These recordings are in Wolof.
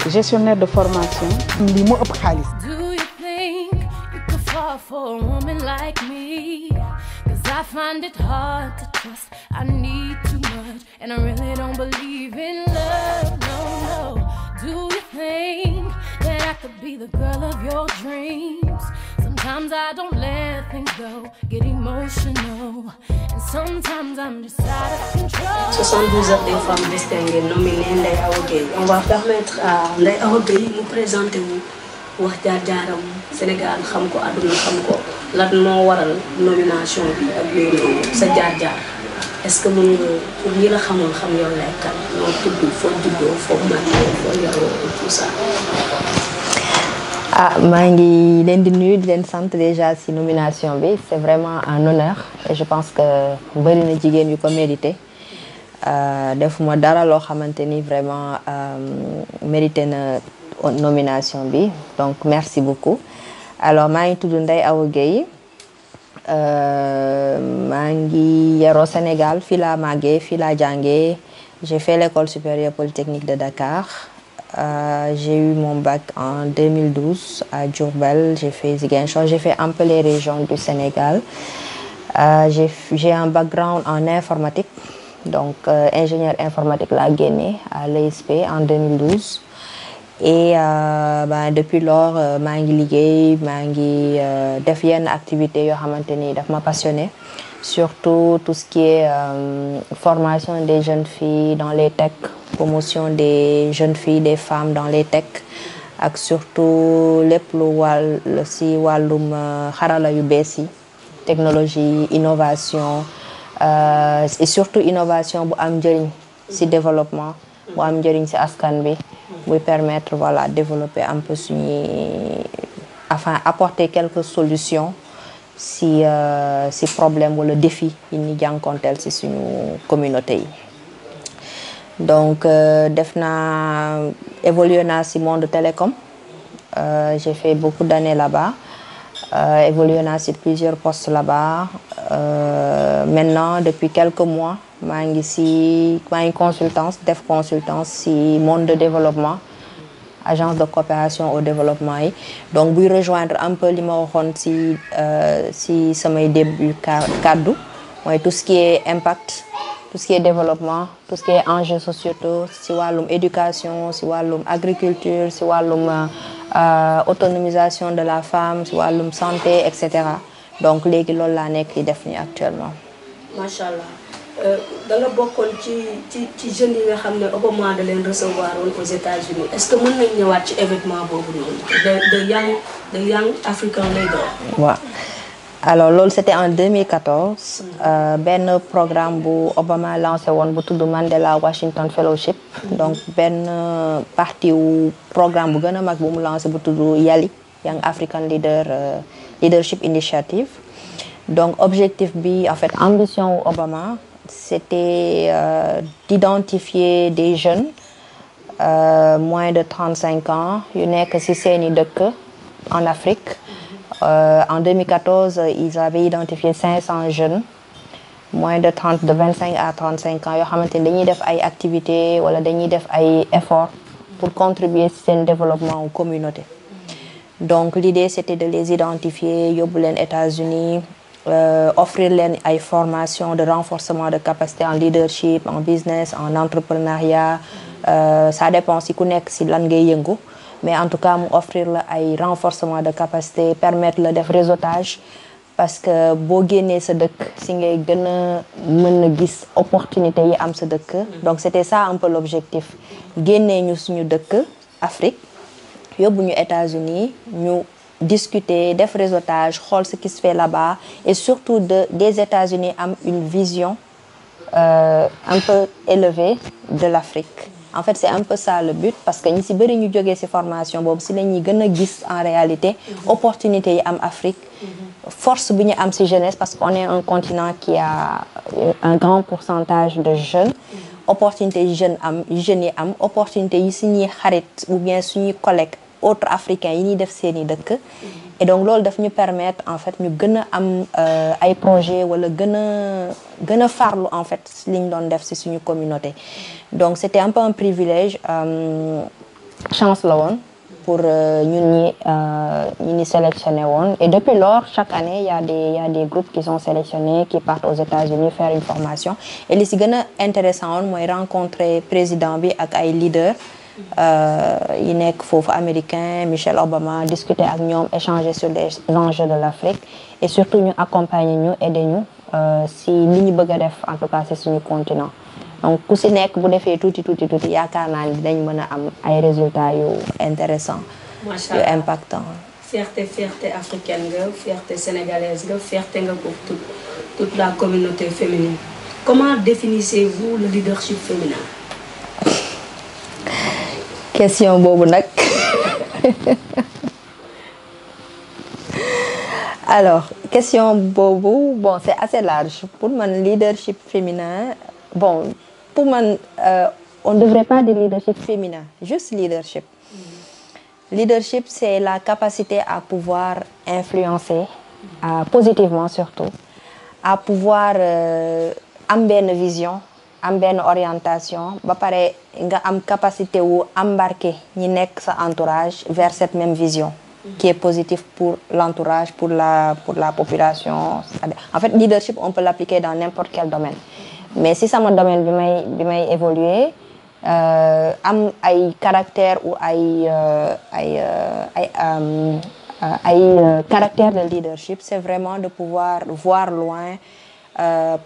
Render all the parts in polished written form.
gestionnaire de formation. lii moo ëpp xaalis. Do you think you could fall for a woman like me? 'Cause I find it hard to trust. I need too much, and I really don't believe in love. No, no. Do you think that I could be the girl of your dreams? Sometimes I don't let things go, get emotional, and sometimes I'm just out of control. 72 heures des femmes distinguées nominées Ndeye Awa Gueye. On va permettre à Ndeye Awa Gueye mu présenter wu wax jaar-jaaram Sénégal xam ko àdduna xam ko lan moo waral nomination bi ak yooyu sa jaar-jaar est-ce que mën nga pour ñi la xamul xam yow lay kan noo tudd foo juddoo foo màggee foo yaroo et tout ça. maa ngi leen di nuyu di leen sant déjà ci nomination bi c'est vraiment un honneur et je pense que bari na jigéen yu ko mérité defuma dara loo xamante ni vraiment mérité na nomination bi donc merci beaucoup. Alors maa ngi tudd Ndeye Awa Gueye maa ngi yaroo Sénégal fii laa màggee fii laa jàngee j'ai fait l'école supérieure polytechnique de Dakar. J'ai eu mon bac en 2012 à Diourbel, j'ai fait Ziguinchor, j'ai fait un peu les régions du Sénégal. J'ai un background en informatique, donc ingénieur informatique laa génne à l'ESP en 2012. Et depuis lors maa ngi liggéey maa ngi def yenn activités yoo xamante ni daf ma passionné. Surtout tout ce qui est formation des jeunes filles dans les tech, promotion des jeunes filles, des femmes dans les tech, ak surtout lépp lu ci wàllum xarala yu bees yi, technologie, innovation et surtout innovation bu am njëriñ ci développement, bu am njëriñ ci askan bi, buy permettre voilà développer un peu enfin apporter quelques solutions. Si problème wala défi yi ñu jànkonteel ci suñu communauté yi. Donc def naa évolué naa ci monde télécom, j'ai fait beaucoup d'années là-bas, évolué naa ci plusieurs postes là-bas. Maintenant depuis quelques mois maa ngi consultance ci monde de développement, agence de coopération au développement yi, donc buy rejoindre un peu li ma waxoon ci samay début kaddu mooy tout ce qui est impact, tout ce qui est développement, tout ce qui est enjeux sociétaux ci wàllum éducation, ci wàllum agriculture, ci wàllum autonomisation de la femme, ci wàllum santé et cetera. Donc léegi loolu laa nekk di def ni actuellement. Macha allah. Da nga bokkoon ci jeunes yi nga xam ne Obama da leen recevoir woon aux États-Unis est-ce que mën nañ ñëwaat ci événement boobu noonu the young African leader. waaw alors loolu c'était en 2014 benn programme bu Obama lancé woon bu tudd Mandela Washington Fellowship. Donc benn partie wu programme bu gën a mag bu mu lancé bu tudd YALI, Young African Leadership Initiative. Donc objectif bi en fait ambition wu Obama c'était d'identifier des jeunes moins de 35 ans yu nekk ci seeni dëkk en Afrique. En 2014 ils avaient identifié 500 jeunes moins de 25 à 35 ans yoo xamante ni dañuy def ay activités wala dañuy def ay efforts pour contribuer ci seen développement aux communautés. Donc l'idée c'était de les identifier yóbbu leen États-Unis. Offrir leen ay formation de renforcement de capacité en leadership, en business, en entrepreneuriat, ça dépend si ku nekk si lan ngay yëngu, mais en tout cas mu offrir la ay renforcement de capacité, permettre la def réseautage, parce que boo génnee sa dëkk si ngay gën a mën a gis opportunité yi am sa dëkk. Donc c'était ça un peu l'objectif, génnee ñu suñu dëkk Afrique yóbbu ñu États-Unis ñu discuter, def réseautage, xool ce qui se fait là-bas et surtout des États-Unis am une vision un peu élevée de l'Afrique. En fait c'est un peu ça le but, parce que ñi ci bari ñu jógee ci formation boobu ci la ñuy gën a gis en réalité opportunité yi am Afrique, force bi ñu am ci jeunesse, parce qu'on est un continent qui a un grand pourcentage de jeunes. Opportunité yi jeunes yi am opportunité yi suñuy xarit ou bien suñuy collègues autres africains yi ñuy def seeni dëkk. Et donc loolu daf ñu permettre en fait ñu gën a am ay projets wala gën a farlu en fait li ñu doon def ci suñu communauté. Donc c'était un peu un privilège chance la woon pour ñun ñi sélectionné woon. Et depuis lors, chaque année, il y a des groupes qui sont sélectionnés, qui partent aux États-Unis faire une formation. Et li si gën a intéressant woon mooy rencontrer président bi ak ay leaders yi nekk foofu américain, Michelle Obama, discuter ak ñoom, échanger sur des enjeux de l'Afrique et surtout ñu accompagner ñu, aider ñu si li ñu bëgg a def en tout cas c'est suñu continent. Donc ku si nekk bu defee tuuti yaakaar naa ni dañ mën a am ay résultats yu intéressants yu impactants. Fierté africaine nga, fierté sénégalaise nga, fierté nga pour toute la communauté féminine. Comment définissez-vous le leadership féminin? Question boobu nag alors question boobu bon c'est assez large pour man leadership féminin bon pour man on ne devrait pas dire leadership féminin juste leadership. Leadership c'est la capacité à pouvoir influencer positivement surtout à pouvoir am benn vision am benn orientation ba pare nga am capacité wu embarquer ñi nekk sa entourage vers cette même vision qui est positive pour l'entourage, pour la population. En fait, leadership, on peut l'appliquer dans n'importe quel domaine. Mais si sama domaine bi may évoluer am ay caractère ou ay caractère de leadership, c'est vraiment de pouvoir voir loin,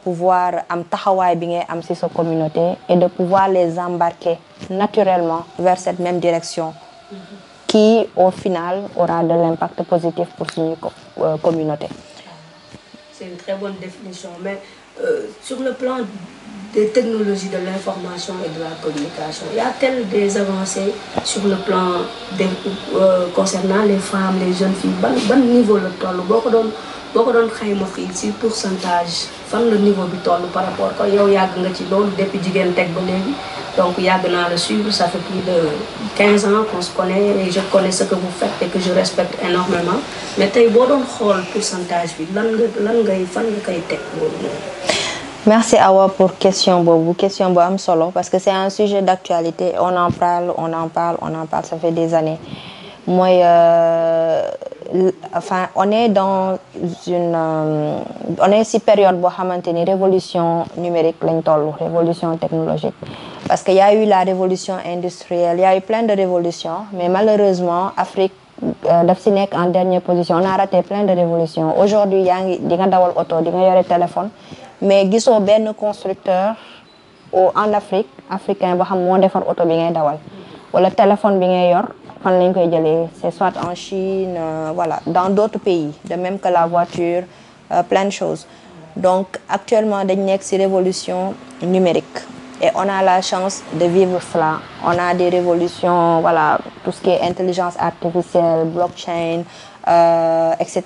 pouvoir am taxawaay bi ngay am ci sa communauté et de pouvoir les embarquer naturellement vers cette même direction qui au final aura de l'impact positif pour suñu communauté. C'est une très bonne définition, mais sur le plan des technologies de l'information et de la communication, y a-t-il des avancées sur le plan concernant les femmes, les jeunes filles? Ban niveau la toll boo ko doon xayma fii ci pourcentage fan la niveau bi toll par rapport ko yow yàgg nga ci loolu depuis jigéen teg ba léegi donc yàgg naa la suivre, ça fait plus de 15 ans qu'on se connaît et je connais ce que vous faites et que je respecte énormément, mais tey boo doon xool pourcentage bi fan nga koy teg loolu. Merci Awa pour question bu am solo parce que c'est un sujet d'actualité, on en parle, ça fait des années. Mooy enfin on est dans on est ci période boo xamante ni révolution numérique lañ toll, révolution technologique parce que y a eu la révolution industrielle, il y a eu plein de révolutions mais malheureusement Afrique daf ci nekk en dernière position, on a raté plein de révolutions. Aujourd'hui yaa ngi di nga dawal oto, di nga yore téléphone mais gisoo benn constructeur en Afrique africain boo xam moo defar oto bi ngay dawal wala téléphone bi ngay yor fan lañ koy jëlee, c'est soit en Chine voilà, dans d'autres pays, de même que la voiture, plein de choses. Donc actuellement dañ nekk ci révolution numérique et on a la chance de vivre cela. On a des révolutions, voilà, tout ce qui est intelligence artificielle, blockchain, etc.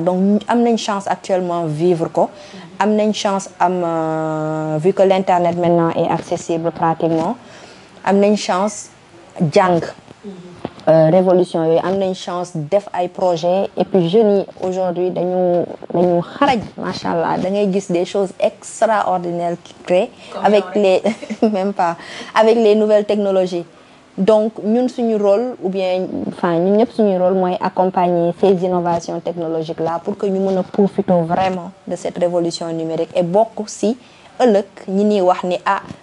Donc am nañ chance actuellement vivre ko, am nañ chance vu que l'internet maintenant est accessible pratiquement, am nañ chance jàng révolution yooyu, am nañ chance def ay projets et puis jeunes yi aujourd'hui dañu xarañ machallah, da ngay gis des choses extraordinaires qui créent avec les même pas avec les nouvelles technologies. Donc ñun suñu rôle ou bien enfin ñun ñëpp suñu rôle mooy accompagner ces innovations technologiques là pour que ñu mën a profiter vraiment de cette révolution numérique et bokk ci ëllëg ñi ni wax ni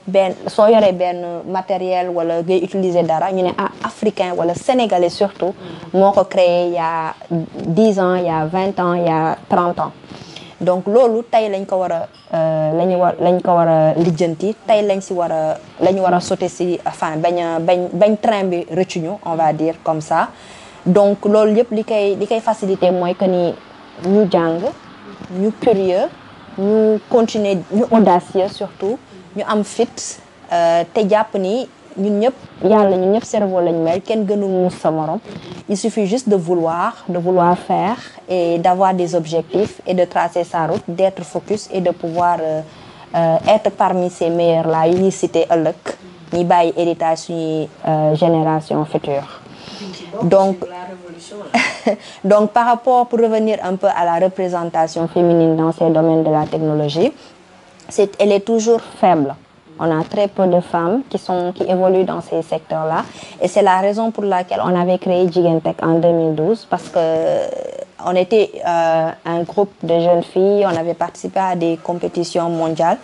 benn soo yoree benn matériel wala ngay utiliser dara ñu ne africain wala sénégalais surtout moo ko créé il y a 10 ans, il y a 20 ans, il y a 30 ans. Donc loolu tey lañ ko war a lijjanti, tey lañ war a sauter ci enfin bañ train bi rëccuñu, on va dire comme ça. Donc loolu yëpp li koy faciliter mooy que ni ñu jàng, ñu curieux, ñu continuer, ñu audacieux surtout, ñu am fit te jàpp ni ñun ñëpp cerveau lañ mel, kenn gënul muus sa morom. Il suffit juste de vouloir faire et d'avoir des objectifs et de tracer sa route, d'être focus et de pouvoir être parmi ces meilleurs là yu ñuy cité ëllëg ñi bàyyi héritage suñuy génération future. Donc par rapport, pour revenir un peu à la représentation féminine dans ces domaines de la technologie, elle est toujours faible. On a très peu de femmes qui évoluent dans ces secteurs-là. Et c'est la raison pour laquelle on avait créé Jigéen Tech en 2012, parce que on était un groupe de jeunes filles, on avait participé à des compétitions mondiales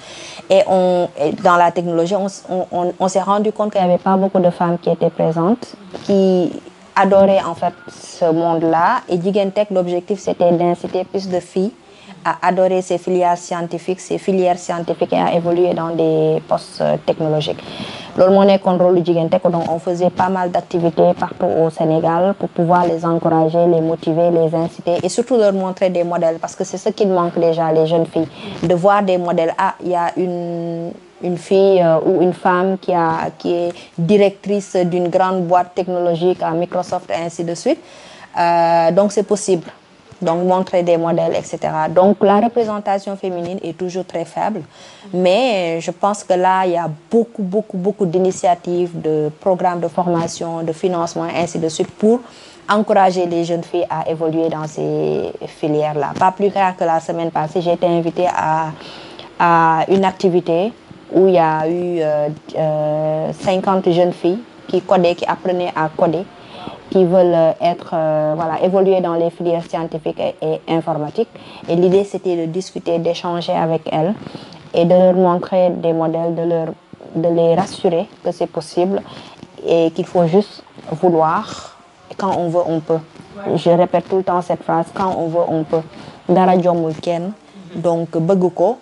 et dans la technologie, on s'est rendu compte qu'il n'y avait pas beaucoup de femmes qui étaient présentes, qui adoraient en fait ce monde-là. Et Jigéen Tech, l'objectif c'était d'inciter plus de filles à adorer ces filières scientifiques et à évoluer dans des postes technologiques. Loolu moo nekkoon rôle lu Jigéen Tech, donc on faisait pas mal d'activités partout au Sénégal pour pouvoir les encourager, les motiver, les inciter et surtout leur montrer des modèles, parce que c'est ce qui manque déjà les jeunes filles, de voir des modèles. Ah, il y a une fille ou une femme qui est directrice d'une grande boîte technologique à Microsoft et ainsi de suite. Donc c'est possible. Donc montrer des modèles, etc. Donc la représentation féminine est toujours très faible, mais je pense que là, il y a beaucoup d'initiatives, de programmes de formation, de financement, ainsi de suite, pour encourager les jeunes filles à évoluer dans ces filières-là. Pas plus tard que la semaine passée, j'ai été invitée à une activité où il y a eu 50 jeunes filles qui apprenaient à coder, qui veulent évoluer dans les filières scientifiques et informatiques. Et l'idée, c'était de discuter, d'échanger avec elles et de leur montrer des modèles, de les rassurer que c'est possible et qu'il faut juste vouloir. Et quand on veut, on peut. Je répète tout le temps cette phrase, quand on veut, on peut. Dara jombul kenn, donc bëgg ko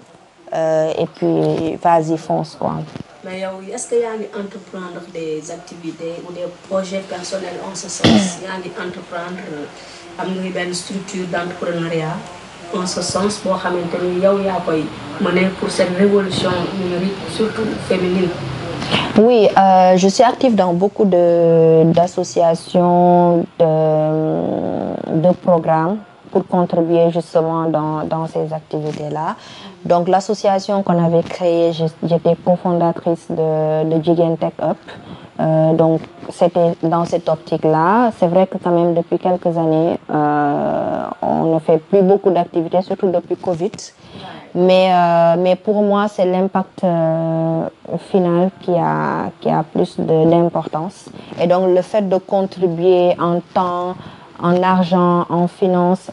et puis vas-y, fonce quoi. Mais est-ce que yaa ngi entreprendre des activités ou des projets personnels en ce sens? Yaa ngi entreprendre am nga benn structure d'entrepreneuriat en ce sens boo xamante ni yow yaa koy mener pour cette révolution numérique, surtout féminine? Oui, je suis active dans beaucoup d'associations, de programmes pour contribuer justement dans ces activités-là. Donc l'association qu'on avait créée, j'étais cofondatrice de Jigéen Tech Up. Donc c'était dans cette optique-là. C'est vrai que quand même depuis quelques années, on ne fait plus beaucoup d'activités, surtout depuis Covid. Mais pour moi, c'est l'impact final qui a plus d'importance. Et donc le fait de contribuer en temps, en argent, en finance,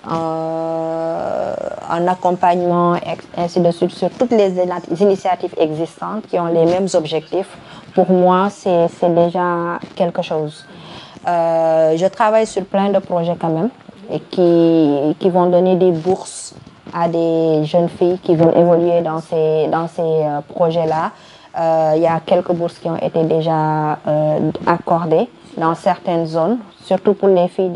en accompagnement, ainsi de suite, sur toutes les initiatives existantes qui ont les mêmes objectifs, pour moi, c'est déjà quelque chose. Je travaille sur plein de projets quand même, et qui vont donner des bourses à des jeunes filles qui veulent évoluer dans ces projets-là. Il y a quelques bourses qui ont été déjà accordées dans certaines zones, surtout pour les filles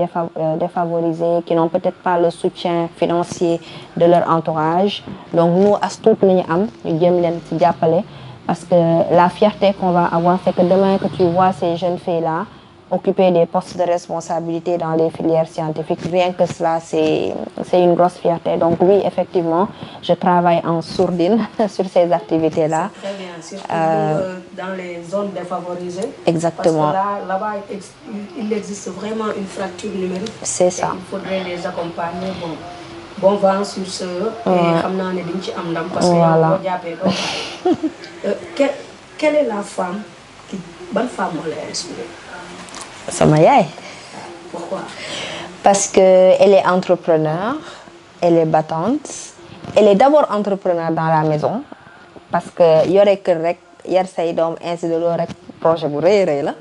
défavorisées qui n'ont peut-être pas le soutien financier de leur entourage. Donc nous, as tuut li ñu am, ñu jéem leen ci jàppale, parce que la fierté qu'on va avoir, c'est que demain que tu vois ces jeunes filles-là occuper des postes de responsabilité dans les filières scientifiques, rien que cela, c'est une grosse fierté. Donc oui, effectivement, je travaille en sourdine sur ces activités-là. C'est très bien, surtout dans les zones défavorisées. Exactement. Parce que là-bas, il existe vraiment une fracture numérique. C'est ça. Il faudrait les accompagner. Bon vent sur ce. Et xam naa ne diñ ci am ndam parce que yow boo jàppee doo quelle est la femme bonne femme moo lay inspiré? Sama yaay. Pourquoi? Parce qu'elle est entrepreneur, elle est battante. Elle est d'abord entrepreneur dans la maison, parce que yore kër rek yar say doom ainsi de suite rek projet bu rëy la.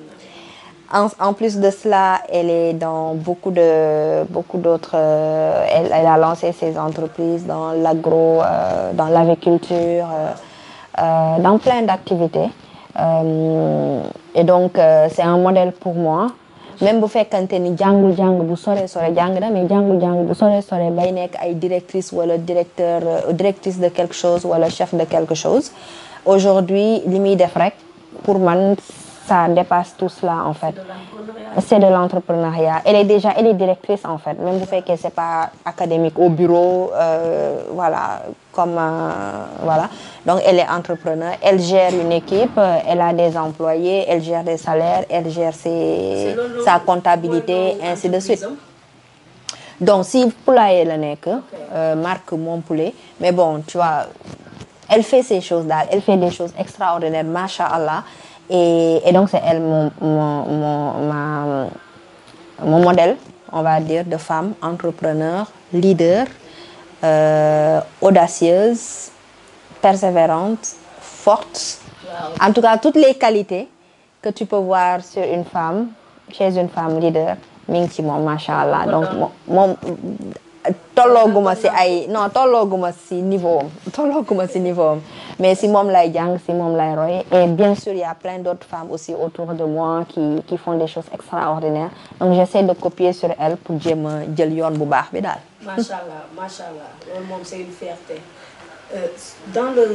En plus de cela, elle est dans beaucoup d'autres. Elle a lancé ses entreprises dans l'agro, dans l'aviculture, dans plein d'activités. Et donc c'est un modèle pour moi. Même bu fekkante ni jàng bu sore jàng na, mais jàng bu sore bay nekk ay directrice wala directrice de quelque chose wala chef de quelque chose. Aujourd'hui, li muy def rek pour man, ça dépasse tout cela en fait. C'est de l'entrepreneuriat. Elle est directrice en fait, même bu fekkee c'est pas académique au bureau, voilà, voilà. Donc elle est entrepreneur, elle gère une équipe, elle a des employés, elle gère des salaires, elle gère sa comptabilité, ainsi de suite. Donc si poulailler la nekk, marque Mon Poulet, mais bon, tu vois, elle fait ces choses là, elle fait des choses extraordinaires, machallah. Et donc c'est elle mon modèle, on va dire, de femme entrepreneur, leader, audacieuse, persévérante, forte. Wow. En tout cas, toutes les qualités que tu peux voir sur une femme, chez une femme leader, mi ngi ci moom macha allah. Donc moom tollooguma si ay non tollooguma si niveau am mais si moom lay jàng si moom lay roy. Et bien sûr il y a plein d'autres femmes aussi autour de moi qui font des choses extraordinaires, donc j'essaie de copier sur elles pour jéem a jël yoon bu baax bi daal. macha allah loolu moom c'est une fierté.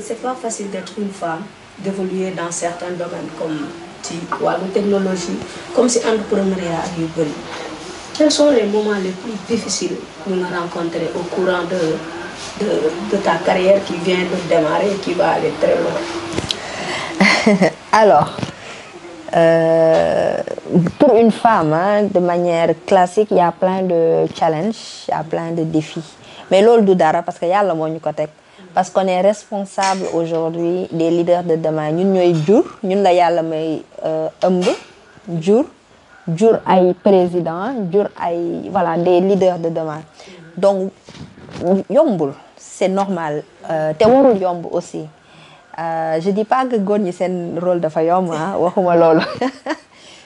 C'est pas facile d'être une femme, d'évoluer dans certains domaines comme ci wàllu technologie, comme si entrepreneuriat ak yu bëri. Quels sont les moments les plus difficiles que vous avez rencontrés au courant de ta carrière qui vient de démarrer et qui va aller très loin? Alors, pour une femme, hein, de manière classique, il y a plein de challenges, il y a plein de défis. Mais loolu du dara parce que yàlla moo ñu ko teg. Parce qu'on est responsable aujourd'hui des leaders de demain. Ñun ñooy ñun la yàlla may ëmb jur ay président jur ay voilà des leaders de demain. Donc yombul, c'est normal te warul yomb aussi. Je dis pas que góor ñi seen rôle dafa yomb ah waxuma loolu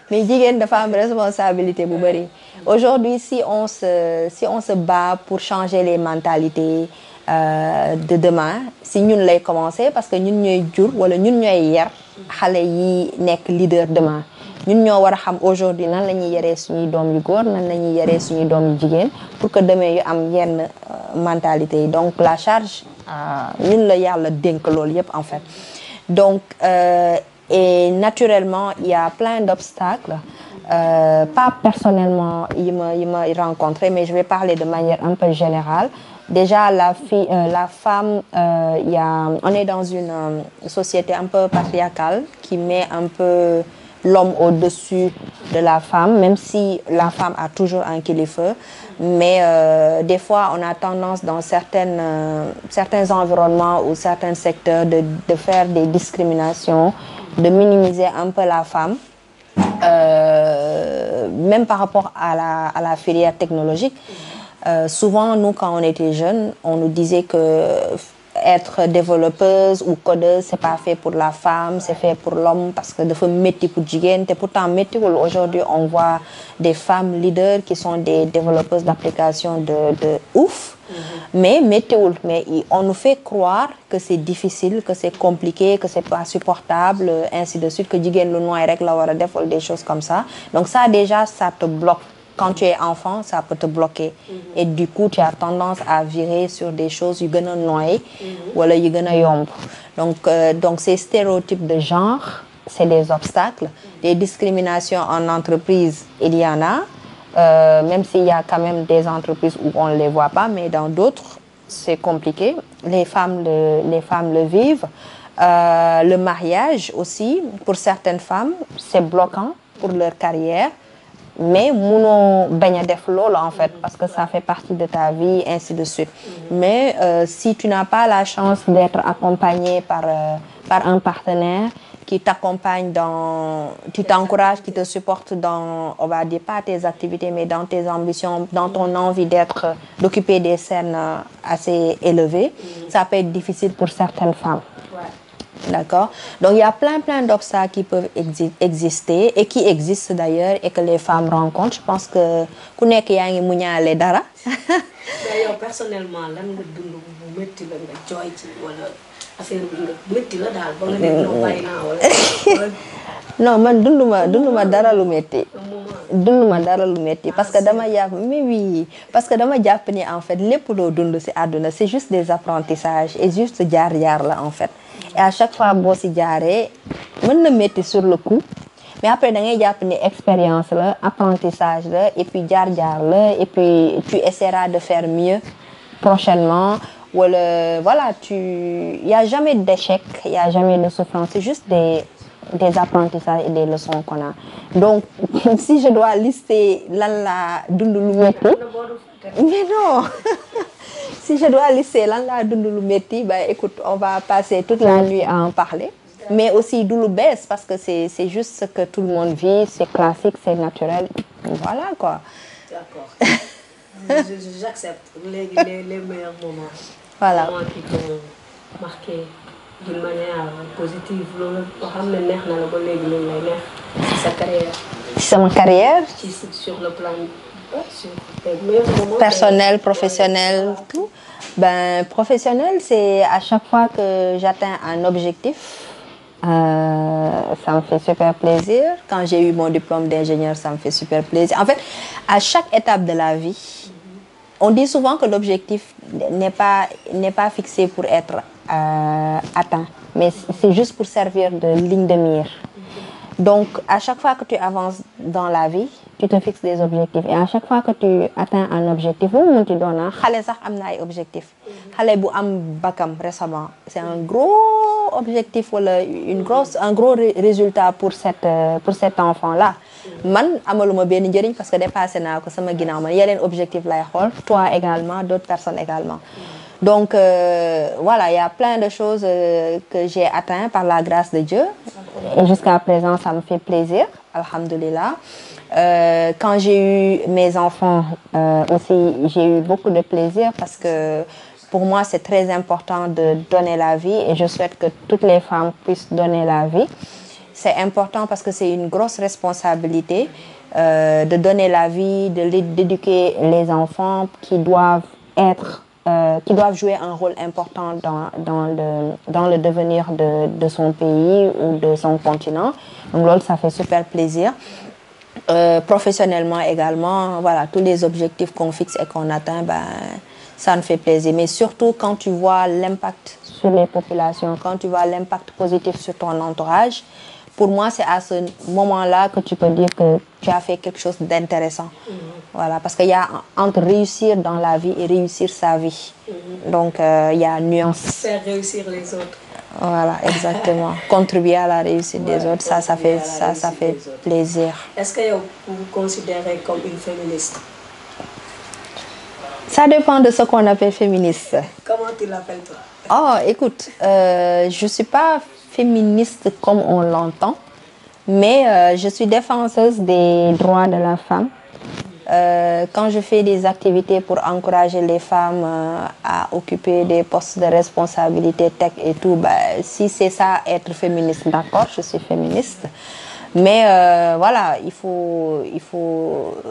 mais jigéen dafa am responsabilité bu bari. Aujourd'hui si on se bat pour changer les mentalités de demain, si ñun lay commencer parce que ñun ñooy jur wala ñun ñooy yar xale yi nekk leader demain. Ñun ñoo war a xam aujourd'hui nan la ñuy yaree suñuy doom yu góor nan la ñuy yaree suñuy doom yu jigéen pour que demain yu am yenn mentalité yi. Donc la charge ñun la yàlla dénk loolu yépp en fait. Donc et naturellement il y a plein d'obstacles, pas personnellement yi ma rencontré, mais je vais parler de manière un peu générale. Déjà la femme, on est dans une société un peu patriarcale qui met un peu l'homme au-dessus de la femme, même si la femme a toujours un kilifa, mais des fois on a tendance dans certains environnements ou certains secteurs de faire des discriminations, de minimiser un peu la femme, même par rapport à la filière technologique. Souvent nous quand on était jeunes, on nous disait que être développeuse ou codeuse c'est pas fait pour la femme, c'est fait pour l'homme parce que dafa métti pour jigéen. Te pourtant méttiwul. Aujourd'hui on voit des femmes leaders qui sont des développeuses d'applications de ouf. Mais méttiwul. Mais on nous fait croire que c'est difficile, que c'est compliqué, que c'est pas supportable, ainsi de suite, que jigéen lu nooy rek la war a def wala des choses comme ça. Donc ça déjà ça te bloque. Quand tu es enfant, ça peut te bloquer. Et du coup, tu as tendance à virer sur des choses yu gën a nooy wala yu gën a yomb. Donc ces stéréotypes de genre, c'est des obstacles. Des discriminations en entreprise, il y en a, même s'il y a quand même des entreprises où on ne les voit pas, mais dans d'autres, c'est compliqué. Les femmes le vivent. Le mariage aussi, pour certaines femmes, c'est bloquant pour leur carrière. Mais munoo bañ a def loolu en fait parce que ça fait partie de ta vie, ainsi de suite. Mais si tu n'as pas la chance d'être accompagné par un partenaire qui t'accompagne qui t'encourage, qui te supporte dans, on va dire pas tes activités, mais dans tes ambitions, dans ton envie d'occuper des scènes assez élevées, ça peut être difficile pour certaines femmes. D'accord? Donc il y a plein d'obstacles qui peuvent exister et qui existent d'ailleurs et que les femmes rencontrent. Je pense que ku nekk yaa ngi muñaale dara. Mais yow personnellement lan nga dund bu métti la nga jooy ci wala affaire bi nga métti la daal ba nga ne non bàyyi naa wala. Non man dunduma dara lu métti. Dunduma dara lu métti parce que dama jàpp mais oui parce que dama jàpp ni en fait lépp loo dund ci àdduna c'est juste des apprentissages et juste jaar-jaar la en fait. Et à chaque fois boo ci jaaree mën na métti sur le coup mais après da ngay jàpp ni expérience la, apprentissage la et puis jaar-jaar la et puis tu essaieras de faire mieux prochainement. Wala voilà, il y a jamais d'échec, il y a jamais de souffrance, c'est juste des apprentissages et des leçons qu'on a. Donc si je dois lister lan la dund lu métti mais non si je dois lister lan laa dund lu métti, bah écoute, on va passer toute la nuit à en parler. Mais aussi du lu bees parce que c'est juste ce que tout le monde vit, c'est classique, c'est naturel. Voilà quoi. D'accord. J'accepte les meilleurs moments. Voilà. Moments qui t'ont marqué d'une manière positive. Loolu boo xam ne neex na la ba léegi loolu lay neex ci sa carrière. Sur ma carrière. Sur le plan sur tes meilleurs moments. Personnel, professionnel, tout. Ben professionnel, c'est à chaque fois que j'atteins un objectif. Ça me fait super plaisir. Quand j'ai eu mon diplôme d'ingénieur, ça me fait super plaisir. En fait, à chaque étape de la vie, on dit souvent que l'objectif n'est pas fixé pour être atteint, mais c'est juste pour servir de ligne de mire. Donc, à chaque fois que tu avances dans la vie, tu te fixes des objectifs. Et à chaque fois que tu atteins un objectif, vous tu donnes xale sax am na ay objectifs. Xale bu am bakam récemment, c'est un gros objectif wala un gros résultat pour cet enfant-là. Man amaluma benn njëriñ parce que dépassé naa ko sama ginnaaw man yeneen objectif lay xool, toi également, d'autres personnes également. Donc voilà, il y a plein de choses que j'ai atteint par la grâce de Dieu. Et jusqu'à présent, ça me fait plaisir, alhamdoulilah. Quand j'ai eu mes enfants aussi, j'ai eu beaucoup de plaisir parce que pour moi, c'est très important de donner la vie et je souhaite que toutes les femmes puissent donner la vie. C'est important parce que c'est une grosse responsabilité de donner la vie, d'éduquer les enfants qui doivent jouer un rôle important dans le devenir de son pays ou de son continent. Donc là, ça fait super plaisir. Professionnellement également, voilà, tous les objectifs qu'on fixe et qu'on atteint, ben, ça me fait plaisir. Mais surtout quand tu vois l'impact sur les populations, quand tu vois l'impact positif sur ton entourage, pour moi, c'est à ce moment-là que tu peux dire que tu as fait quelque chose d'intéressant. Voilà, parce qu'il y a entre réussir dans la vie et réussir sa vie. Donc, il y a nuance. Faire réussir les autres. Voilà, exactement. Contribuer à la réussite des autres, ça fait plaisir. Est-ce que vous vous considérez comme une féministe? Ça dépend de ce qu'on appelle féministe. Comment tu l'appelles toi? Oh, écoute, je suis pas féministe comme on l'entend, mais je suis défenseuse des droits de la femme. Quand je fais des activités pour encourager les femmes à occuper des postes de responsabilité tech et tout, bah, si c'est ça être féministe, d'accord, je suis féministe. Mais voilà, il faut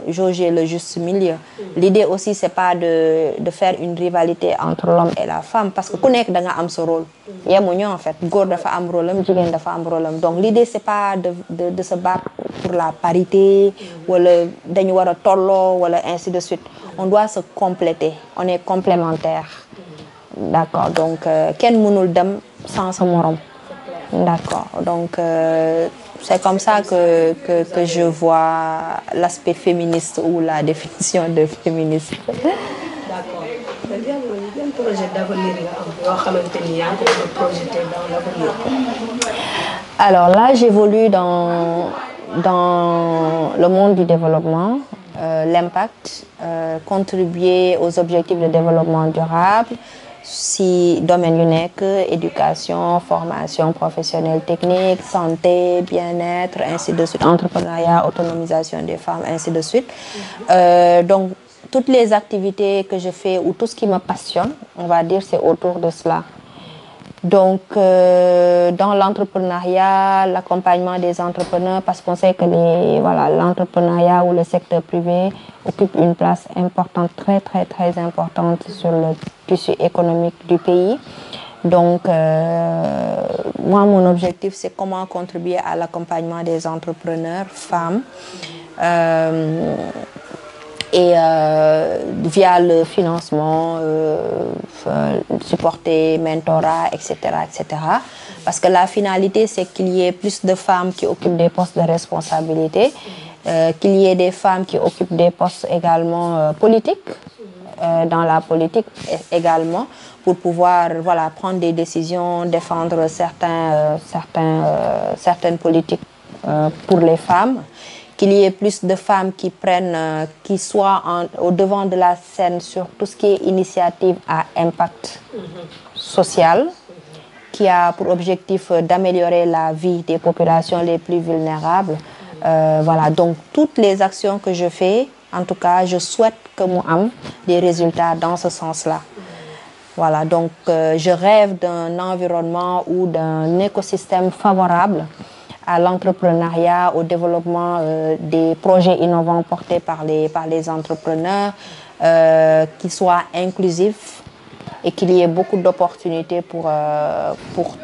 jauger le juste milieu. L'idée aussi, c'est pas de faire une rivalité entre l'homme et la femme, parce que ku nekk da nga am sa rôle. Yemuñu en fait, góor dafa am rôle am, jigéen dafa am rôle am. Donc l'idée c'est pas de se battre pour la parité, wala dañu war a tolloo wala ainsi de suite. On doit se compléter, on est complémentaires. D'accord, donc kenn mënul dem sans sa morom. D'accord, donc c'est comme ça que je vois l'aspect féministe ou la définition de féministe. D'accord. Quel projet d'avenir nga am yoo xamante ni yaa ngi ko projeté dans l'avenir? Alors là, j'évolue dans le monde du développement, l'impact, contribuer aux objectifs de développement durable. Si domaine yu nekk, éducation, formation professionnelle technique, santé, bien-être, ainsi de suite, entrepreneuriat, autonomisation des femmes, ainsi de suite. Donc, toutes les activités que je fais ou tout ce qui me passionne, on va dire, c'est autour de cela. Donc, dans l'entrepreneuriat, l'accompagnement des entrepreneurs, parce qu'on sait que l'entrepreneuriat ou le secteur privé occupe une place importante, très, très, très importante sur le tissu économique du pays. Donc, moi, mon objectif, c'est comment contribuer à l'accompagnement des entrepreneurs, femmes, et via le financement, supporter, mentorat, etc., etc. Parce que la finalité, c'est qu'il y ait plus de femmes qui occupent des postes de responsabilité, qu'il y ait des femmes qui occupent des postes également politiques, dans la politique également, pour pouvoir prendre des décisions, défendre certaines politiques pour les femmes. qu'il y ait plus de femmes qui prennent, qui soient au devant de la scène sur tout ce qui est initiative à impact social, qui a pour objectif d'améliorer la vie des populations les plus vulnérables. Voilà, donc toutes les actions que je fais, en tout cas, je souhaite que mu am des résultats dans ce sens-là. Voilà, donc je rêve d'un environnement ou d'un écosystème favorable à l'entrepreneuriat, au développement des projets innovants portés par les entrepreneurs, qui soient inclusifs et qu'il y ait beaucoup d'opportunités pour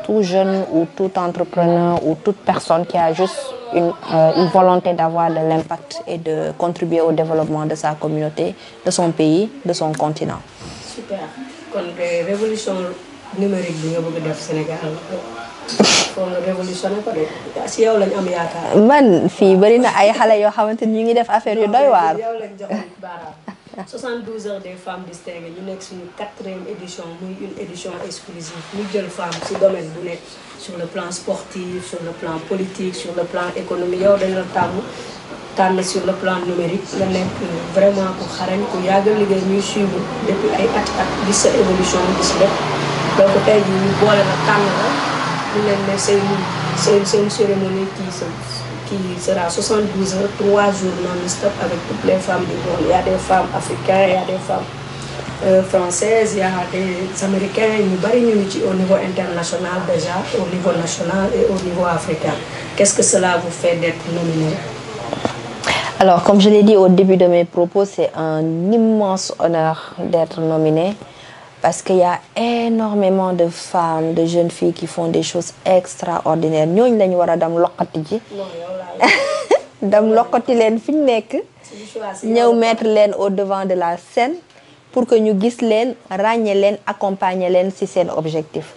tout jeune ou tout entrepreneur ou toute personne qui a juste une volonté d'avoir de l'impact et de contribuer au développement de sa communauté, de son pays, de son continent. Super. Kon de révolution numérique bi nga bëgg def Sénégal foo nga révolutionné ko de si yow lañ am yaakaar. Man fii bari na ay xale yoo xamante ni ñu ngi def affaire yu doy waar. yow lañ joxoon baaraam 72 heures des femmes distinguées ñu nekk suñu 4e édition muy une édition exclusive ñu jël femme ci domaine bu nekk sur le plan sportif, sur le plan politique, sur le plan économique yow dañ la tànn sur le plan numérique nga nekk vraiment ku xarañ ku yàgg liggéey ñuy suivre depuis ay at gis sa évolution gis lépp donc tey jii ñu boole la tànn la ñu leen ne c'est une cérémonie qui sera 72 heures 3 jours non-stop avec toutes les femmes du monde. Il y a des femmes africaines, il y a des femmes françaises, il y a des américains, ñu bari ñu ngi ci au niveau international déjà, au niveau national et au niveau africain. Qu'est-ce que cela vous fait d'être nominé? Alors, comme je l'ai dit au début de mes propos, c'est un immense honneur d'être nominée parce qu'il y a énormément de femmes, de jeunes filles qui font des choses extraordinaires. Ñooñu lañu war a dem loqati ji. dem loqati leen fi ñu nekk. ñëw mettre leen au devant de la scène pour que ñu gis leen, ràññee leen, accompagner leen ci seen objectif.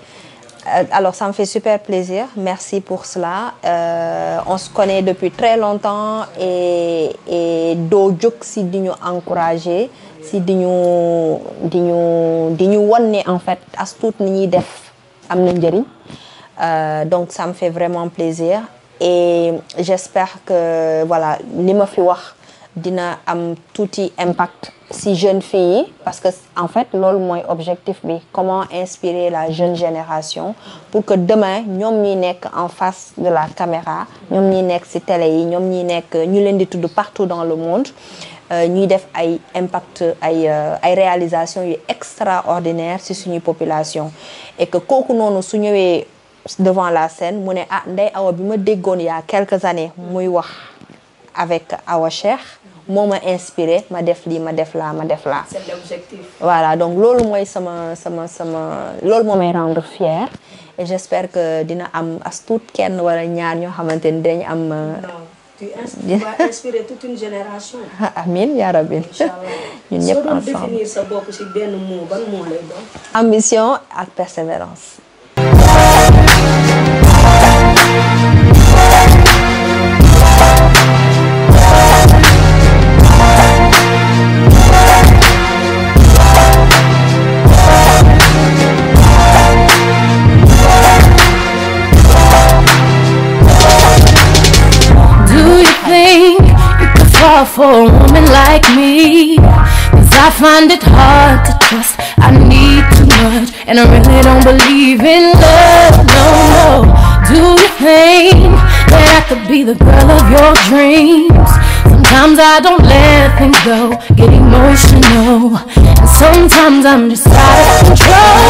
Alors, ça me fait super plaisir. Merci pour cela. On se connaît depuis très longtemps et doo jóg si di ñu encourager, si di ñu wan ne en fait as tuut ni ñuy def am na njëriñ. Donc, ça me fait vraiment plaisir. Et j'espère que voilà li ma fi wax dina am tuuti impact si jeunes filles parce que en fait loolu mooy objectif bi comment inspirer la jeune génération pour que demain ñoom ñi nekk en face de la caméra ñoom ñi nekk ci télé yi ñoom ñi nekk ñu leen di tudd partout dans le monde ñuy def ay impact ay réalisations yu extraordinaires ci suñu population et que kooku noonu su ñëwee devant la scène mu ne ah Ndeye Awa bi ma déggoon il y a quelques années muy wax avec Awa Cheikh moo ma inspiré ma def lii ma def laa. C'est l'objectif. Voilà donc loolu mooy sama loolu moo may rendre fière et j'espère que dina am as tuut kenn wala ñaar ñoo xamante ni dañu am. Non, tu vas inspirer toute une génération. Amiin yaa rabbi. Inch'Allah. ñun ñëpp ensemble. ensemble. Soo doon définir sa bopp ci benn mot ban mot lay doon. Ambition ak persévérance. For a woman like me, 'cause I find it hard to trust. I need too much, and I really don't believe in love. No. Do you think that I could be the girl of your dreams? Sometimes I don't let things go, get emotional, and sometimes I'm just out of control.